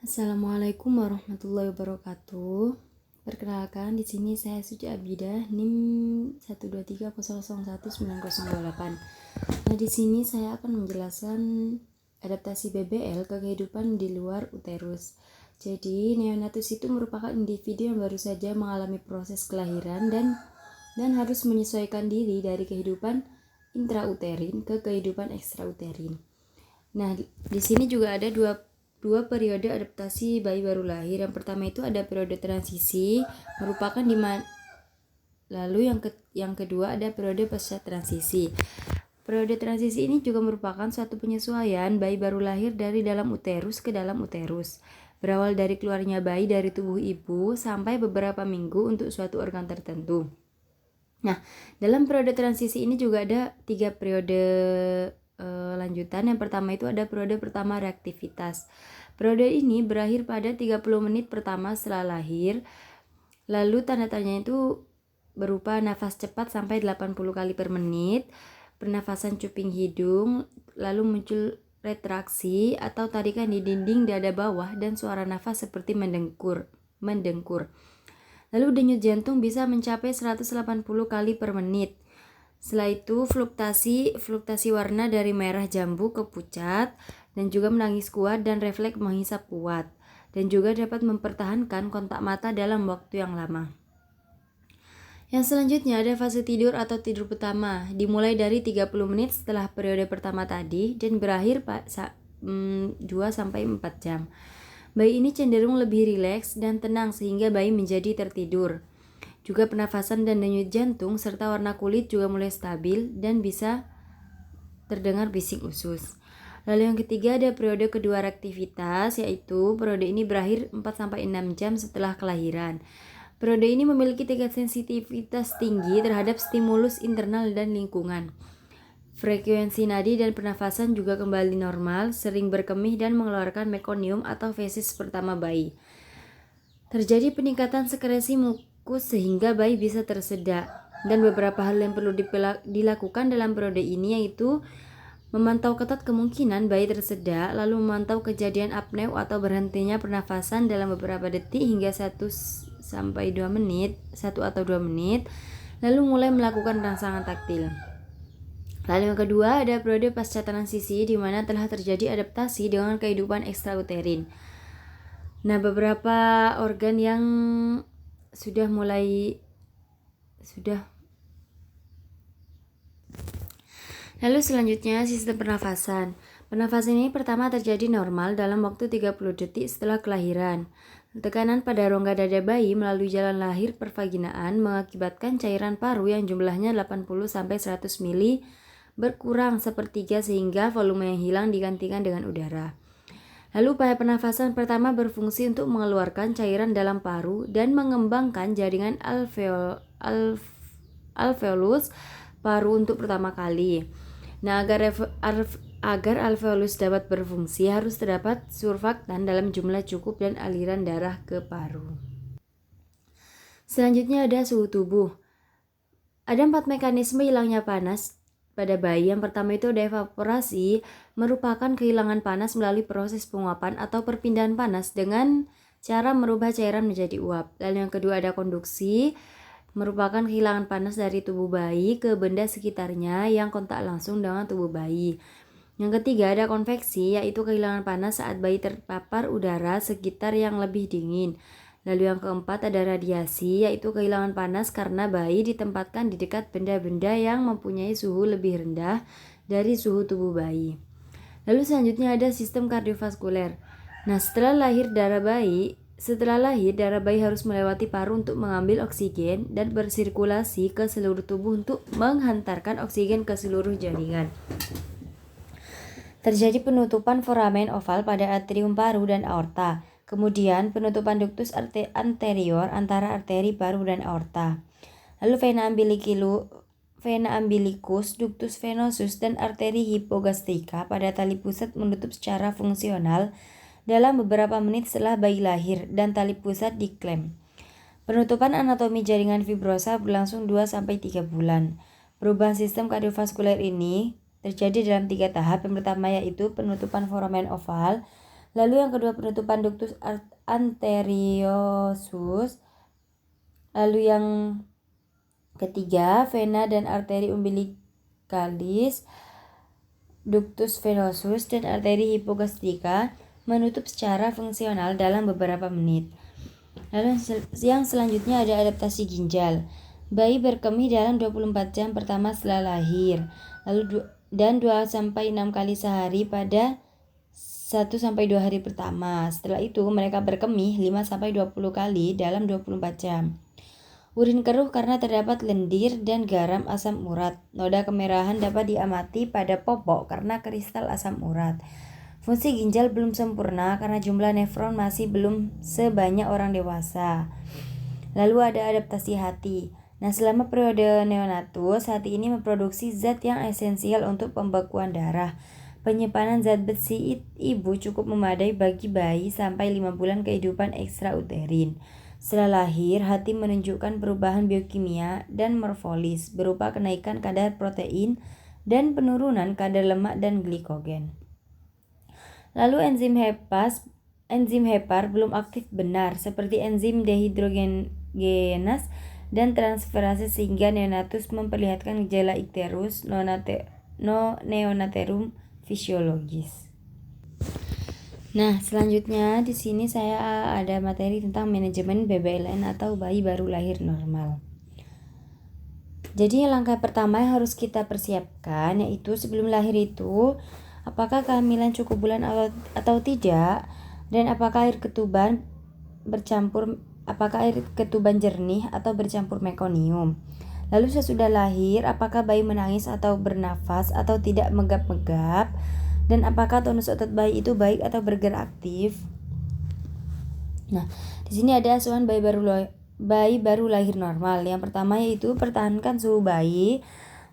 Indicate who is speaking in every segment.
Speaker 1: Assalamualaikum warahmatullahi wabarakatuh. Perkenalkan, di sini saya Suci Abidah, NIM 123001908. Nah, di sini saya akan menjelaskan adaptasi BBL ke kehidupan di luar uterus. Jadi, neonatus itu merupakan individu yang baru saja mengalami proses kelahiran dan harus menyesuaikan diri dari kehidupan intrauterin ke kehidupan ekstrauterin. Nah, di sini juga ada dua periode adaptasi bayi baru lahir. Yang pertama itu ada periode transisi, merupakan lalu yang kedua ada periode pasca transisi. Periode transisi ini juga merupakan suatu penyesuaian bayi baru lahir dari dalam uterus ke dalam uterus. Berawal dari keluarnya bayi dari tubuh ibu sampai beberapa minggu untuk suatu organ tertentu. Nah, dalam periode transisi ini juga ada 3 periode lanjutan. Yang pertama itu ada periode pertama reaktivitas. Periode ini berakhir pada 30 menit pertama setelah lahir. Lalu tanda-tandanya itu berupa nafas cepat sampai 80 kali per menit, pernafasan cuping hidung, lalu muncul retraksi atau tarikan di dinding dada bawah dan suara nafas seperti mendengkur. Lalu denyut jantung bisa mencapai 180 kali per menit. Setelah itu fluktuasi warna dari merah jambu ke pucat dan juga menangis kuat dan refleks menghisap kuat dan juga dapat mempertahankan kontak mata dalam waktu yang lama. Yang selanjutnya ada fase tidur atau tidur pertama, dimulai dari 30 menit setelah periode pertama tadi dan berakhir 2-4 jam. Bayi ini cenderung lebih rileks dan tenang sehingga bayi menjadi tertidur. Juga pernafasan dan denyut jantung serta warna kulit juga mulai stabil dan bisa terdengar bising usus. Lalu yang ketiga ada periode kedua reaktivitas, yaitu periode ini berakhir 4-6 jam setelah kelahiran. Periode ini memiliki tingkat sensitivitas tinggi terhadap stimulus internal dan lingkungan. Frekuensi nadi dan pernafasan juga kembali normal, sering berkemih dan mengeluarkan mekonium atau fesis pertama bayi. Terjadi peningkatan sekresi sehingga bayi bisa tersedak. Dan beberapa hal yang perlu dilakukan dalam periode ini yaitu memantau ketat kemungkinan bayi tersedak, lalu memantau kejadian apneu atau berhentinya pernafasan dalam beberapa detik hingga 1 atau 2 menit, lalu mulai melakukan rangsangan taktil. Lalu yang kedua ada periode pasca transisi di mana telah terjadi adaptasi dengan kehidupan ekstrauterin. Nah, beberapa organ yang Lalu selanjutnya sistem pernafasan. Pernafasan ini pertama terjadi normal dalam waktu 30 detik setelah kelahiran. Tekanan pada rongga dada bayi melalui jalan lahir pervaginaan mengakibatkan cairan paru yang jumlahnya 80-100 ml berkurang sepertiga sehingga volume yang hilang digantikan dengan udara. Lalu upaya pernafasan pertama berfungsi untuk mengeluarkan cairan dalam paru dan mengembangkan jaringan alveolus paru untuk pertama kali. Nah, agar alveolus dapat berfungsi harus terdapat surfaktan dalam jumlah cukup dan aliran darah ke paru. Selanjutnya ada suhu tubuh. Ada 4 mekanisme hilangnya panas pada bayi. Yang pertama itu ada evaporasi, merupakan kehilangan panas melalui proses penguapan atau perpindahan panas dengan cara merubah cairan menjadi uap. Lalu yang kedua ada konduksi, merupakan kehilangan panas dari tubuh bayi ke benda sekitarnya yang kontak langsung dengan tubuh bayi. Yang ketiga ada konveksi, yaitu kehilangan panas saat bayi terpapar udara sekitar yang lebih dingin. Lalu yang keempat ada radiasi, yaitu kehilangan panas karena bayi ditempatkan di dekat benda-benda yang mempunyai suhu lebih rendah dari suhu tubuh bayi. Lalu selanjutnya ada sistem kardiovaskuler. Nah, setelah lahir darah bayi harus melewati paru untuk mengambil oksigen dan bersirkulasi ke seluruh tubuh untuk menghantarkan oksigen ke seluruh jaringan. Terjadi penutupan foramen oval pada atrium paru dan aorta. Kemudian penutupan ductus anterior antara arteri paru dan aorta. Lalu vena umbilicus, ductus venosus, dan arteri hipogastrika pada tali pusat menutup secara fungsional dalam beberapa menit setelah bayi lahir dan tali pusat diklem. Penutupan anatomi jaringan fibrosa berlangsung 2-3 bulan. Perubahan sistem kardiovaskuler ini terjadi dalam 3 tahap. Yang pertama yaitu penutupan foramen oval. Lalu yang kedua penutupan ductus arteriosus. Lalu yang ketiga vena dan arteri umbilicalis, ductus venosus dan arteri hipogastrika menutup secara fungsional dalam beberapa menit. Lalu yang selanjutnya ada adaptasi ginjal. Bayi berkemih dalam 24 jam pertama setelah lahir. Lalu dan 2-6 kali sehari pada 1-2 hari pertama. Setelah itu mereka berkemih 5-20 kali dalam 24 jam. Urin keruh karena terdapat lendir dan garam asam urat. Noda kemerahan dapat diamati pada popok karena kristal asam urat. Fungsi ginjal belum sempurna karena jumlah nefron masih belum sebanyak orang dewasa. Lalu ada adaptasi hati. Nah, selama periode neonatus, hati ini memproduksi zat yang esensial untuk pembekuan darah. Penyimpanan zat besi ibu cukup memadai bagi bayi sampai 5 bulan kehidupan ekstrauterin. Setelah lahir, hati menunjukkan perubahan biokimia dan morfolis berupa kenaikan kadar protein dan penurunan kadar lemak dan glikogen. Lalu enzim hepar belum aktif benar seperti enzim dehidrogenase dan transferase sehingga neonatus memperlihatkan gejala icterus neonaterum fisiologis. Nah, selanjutnya di sini saya ada materi tentang manajemen BBLN atau bayi baru lahir normal. Jadi langkah pertama yang harus kita persiapkan yaitu sebelum lahir itu apakah kehamilan cukup bulan atau tidak, dan apakah air ketuban jernih atau bercampur mekonium. Lalu sesudah lahir, apakah bayi menangis atau bernafas atau tidak megap-megap, dan apakah tonus otot bayi itu baik atau bergerak aktif. Nah, di sini ada asuhan bayi baru lahir normal. Yang pertama yaitu pertahankan suhu bayi.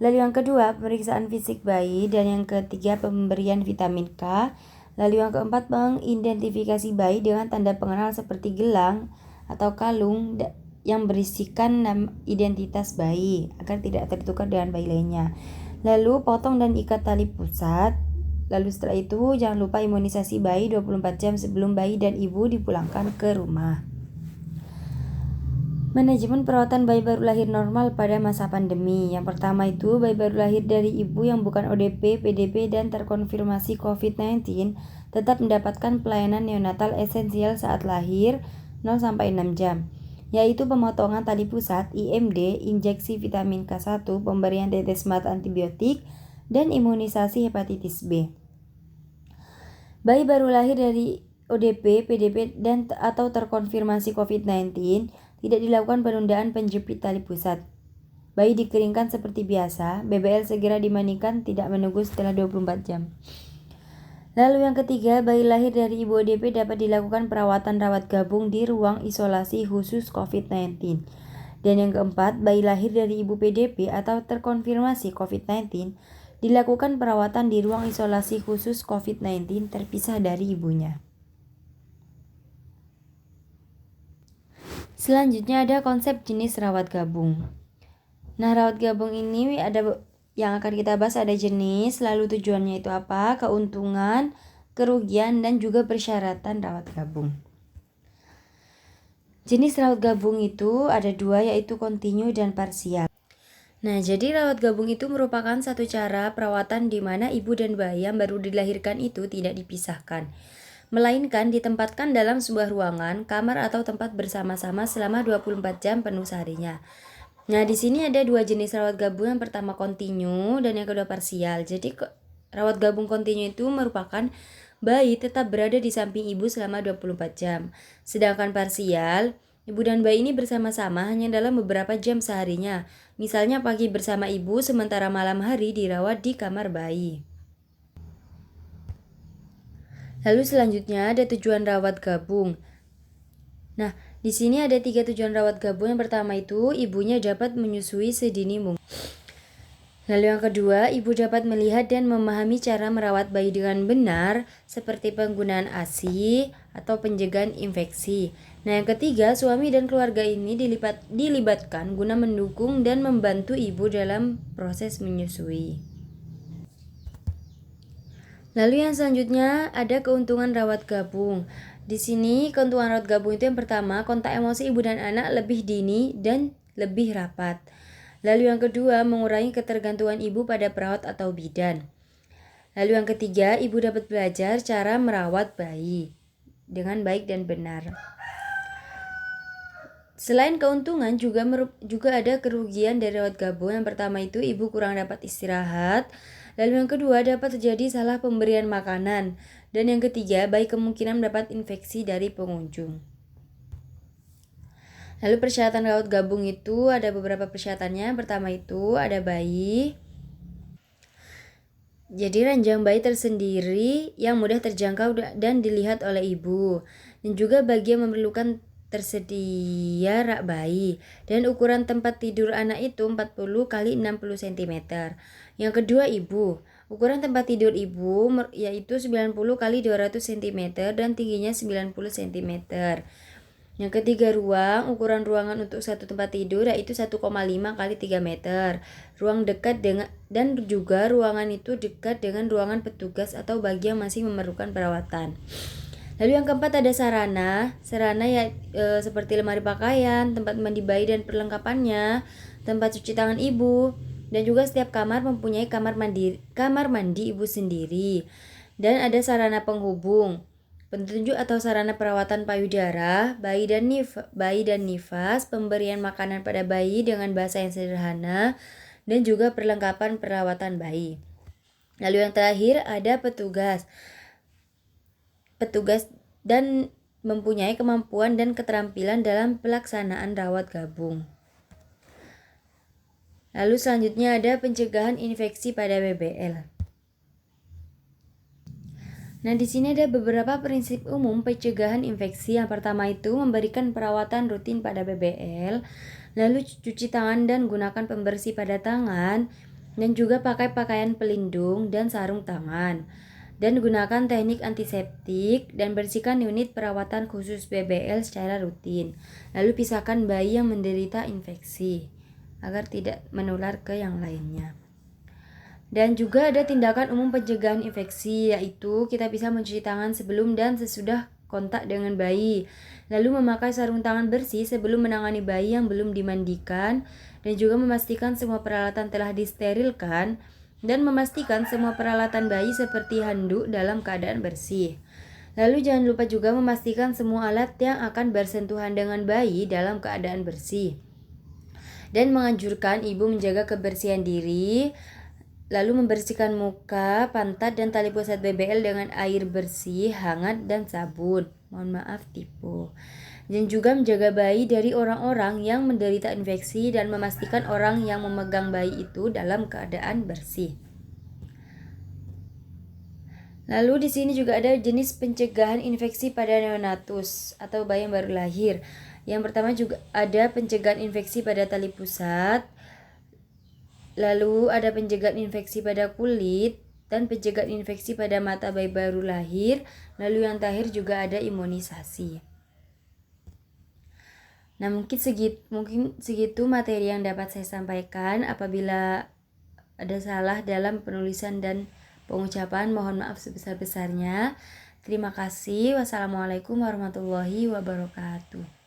Speaker 1: Lalu yang kedua, pemeriksaan fisik bayi. Dan yang ketiga, pemberian vitamin K. Lalu yang keempat, mengidentifikasi bayi dengan tanda pengenal seperti gelang atau kalung yang berisikan identitas bayi agar tidak tertukar dengan bayi lainnya. Lalu potong dan ikat tali pusat. Lalu setelah itu jangan lupa imunisasi bayi 24 jam sebelum bayi dan ibu dipulangkan ke rumah. Manajemen perawatan bayi baru lahir normal pada masa pandemi. Yang pertama itu bayi baru lahir dari ibu yang bukan ODP, PDP, dan terkonfirmasi COVID-19 tetap mendapatkan pelayanan neonatal esensial saat lahir 0-6 jam, yaitu pemotongan tali pusat, IMD, injeksi vitamin K1, pemberian tetes mata antibiotik, dan imunisasi hepatitis B. Bayi baru lahir dari ODP, PDP, dan atau terkonfirmasi COVID-19 tidak dilakukan penundaan penjepit tali pusat. Bayi dikeringkan seperti biasa, BBL segera dimandikan tidak menunggu setelah 24 jam. Lalu yang ketiga, bayi lahir dari ibu ODP dapat dilakukan perawatan rawat gabung di ruang isolasi khusus COVID-19. Dan yang keempat, bayi lahir dari ibu PDP atau terkonfirmasi COVID-19 dilakukan perawatan di ruang isolasi khusus COVID-19 terpisah dari ibunya. Selanjutnya ada konsep jenis rawat gabung. Nah, rawat gabung ini ada yang akan kita bahas, ada jenis, lalu tujuannya itu apa, keuntungan, kerugian, dan juga persyaratan rawat gabung. Jenis rawat gabung itu ada dua, yaitu kontinu dan parsial. Nah, jadi rawat gabung itu merupakan satu cara perawatan di mana ibu dan bayi yang baru dilahirkan itu tidak dipisahkan, melainkan ditempatkan dalam sebuah ruangan, kamar atau tempat bersama-sama selama 24 jam penuh seharinya. Nah, di sini ada dua jenis rawat gabung, yang pertama kontinu dan yang kedua parsial. Jadi rawat gabung kontinu itu merupakan bayi tetap berada di samping ibu selama 24 jam. Sedangkan parsial, ibu dan bayi ini bersama-sama hanya dalam beberapa jam seharinya. Misalnya pagi bersama ibu, sementara malam hari dirawat di kamar bayi. Lalu selanjutnya ada tujuan rawat gabung. Nah, di sini ada 3 tujuan rawat gabung. Yang pertama itu ibunya dapat menyusui sedini mungkin. Lalu yang kedua, ibu dapat melihat dan memahami cara merawat bayi dengan benar, seperti penggunaan ASI atau pencegahan infeksi. Nah, yang ketiga, suami dan keluarga ini dilibatkan guna mendukung dan membantu ibu dalam proses menyusui. Lalu yang selanjutnya ada keuntungan rawat gabung. Di sini keuntungan rawat gabung itu yang pertama, kontak emosi ibu dan anak lebih dini dan lebih rapat. Lalu yang kedua, mengurangi ketergantungan ibu pada perawat atau bidan. Lalu yang ketiga, ibu dapat belajar cara merawat bayi dengan baik dan benar. Selain keuntungan juga ada kerugian dari rawat gabung. Yang pertama itu ibu kurang dapat istirahat. Lalu yang kedua dapat terjadi salah pemberian makanan. Dan yang ketiga bayi kemungkinan mendapat infeksi dari pengunjung. Lalu persyaratan rawat gabung itu ada beberapa persyaratannya. Pertama itu ada bayi. Jadi ranjang bayi tersendiri yang mudah terjangkau dan dilihat oleh ibu. Dan juga bagi yang memerlukan tersedia rak bayi. Dan ukuran tempat tidur anak itu 40 x 60 cm. Yang kedua ibu. Ukuran tempat tidur ibu yaitu 90 x 200 cm dan tingginya 90 cm. Yang ketiga ruang, ukuran ruangan untuk satu tempat tidur yaitu 1,5 x 3 meter. Ruang dekat dengan dan juga ruangan itu dekat dengan ruangan petugas atau bagi yang masih memerlukan perawatan. Lalu yang keempat ada sarana seperti lemari pakaian, tempat mandi bayi dan perlengkapannya, tempat cuci tangan ibu, dan juga setiap kamar mempunyai kamar mandi ibu sendiri. Dan ada sarana penghubung, petunjuk atau sarana perawatan payudara, bayi dan nifas, pemberian makanan pada bayi dengan bahasa yang sederhana, dan juga perlengkapan perawatan bayi. Lalu yang terakhir ada petugas dan mempunyai kemampuan dan keterampilan dalam pelaksanaan rawat gabung. Lalu selanjutnya ada pencegahan infeksi pada BBL. Nah, di sini ada beberapa prinsip umum pencegahan infeksi. Yang pertama itu memberikan perawatan rutin pada BBL, lalu cuci tangan dan gunakan pembersih pada tangan, dan juga pakai pakaian pelindung dan sarung tangan. Dan gunakan teknik antiseptik dan bersihkan unit perawatan khusus BBL secara rutin. Lalu pisahkan bayi yang menderita infeksi agar tidak menular ke yang lainnya. Dan juga ada tindakan umum pencegahan infeksi, yaitu kita bisa mencuci tangan sebelum dan sesudah kontak dengan bayi, lalu memakai sarung tangan bersih sebelum menangani bayi yang belum dimandikan, dan juga memastikan semua peralatan telah disterilkan, dan memastikan semua peralatan bayi seperti handuk dalam keadaan bersih. Lalu jangan lupa juga memastikan semua alat yang akan bersentuhan dengan bayi dalam keadaan bersih. Dan menganjurkan ibu menjaga kebersihan diri, lalu membersihkan muka, pantat, dan tali pusat BBL dengan air bersih, hangat, dan sabun. Mohon maaf tipu. Dan juga menjaga bayi dari orang-orang yang menderita infeksi dan memastikan orang yang memegang bayi itu dalam keadaan bersih. Lalu di sini juga ada jenis pencegahan infeksi pada neonatus atau bayi yang baru lahir. Yang pertama juga ada pencegahan infeksi pada tali pusat. Lalu ada pencegahan infeksi pada kulit dan pencegahan infeksi pada mata bayi baru lahir. Lalu yang terakhir juga ada imunisasi. Nah, mungkin segitu materi yang dapat saya sampaikan. Apabila ada salah dalam penulisan dan pengucapan, mohon maaf sebesar-besarnya. Terima kasih. Wassalamualaikum warahmatullahi wabarakatuh.